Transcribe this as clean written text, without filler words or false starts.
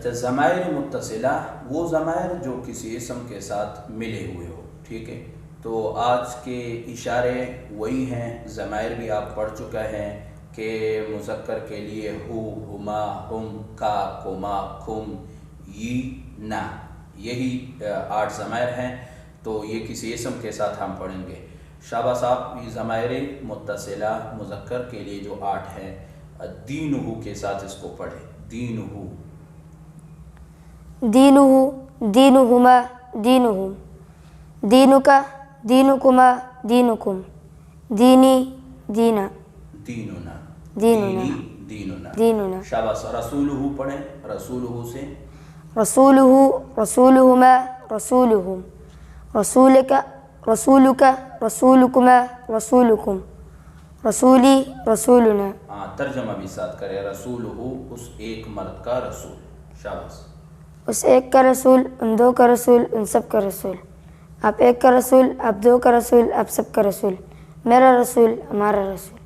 اچھا، ضمائر متصلہ وہ ضمائر جو کسی اسم کے ساتھ ملے ہوئے ہو، ٹھیک ہے. تو آج کے اشارے وہی ہیں، ضمائر بھی آپ پڑھ چکا ہیں کہ مذکر کے لیے ہو، ہما، ہم، کا، کما، کھم، ی، نا، یہی 8 ضمائر ہیں. تو یہ کسی اسم کے ساتھ ہم پڑھیں گے. شاباش صاحب، یہ ضمائر متصلہ مذکر کے لیے جو 8 ہیں، دینہ کے ساتھ اس کو پڑھیں. دینہ، دینہ، دینہما، دینہم، دینک، دینکما، دینکم، دینی، دینا، دیننا، دیننا، دینی، دیننا. دیننا. شاباش. رسولہ پڑھیں. رسولہ سے رسولہ، رسولہما، رسولہم، رسولک، رسولک، رسولکما، رسولکم، رسولی، رسولنا. ہاں، ترجمہ بھی ساتھ کرے. رسولہ، اس ایک مرد کا رسول. شاباش. اس ایک کا رسول، ان 2 کا رسول، ان سب کا رسول. آپ ایک کا رسول، آپ 2 کا رسول، آپ سب کا رسول. میرا رسول، ہمارا رسول.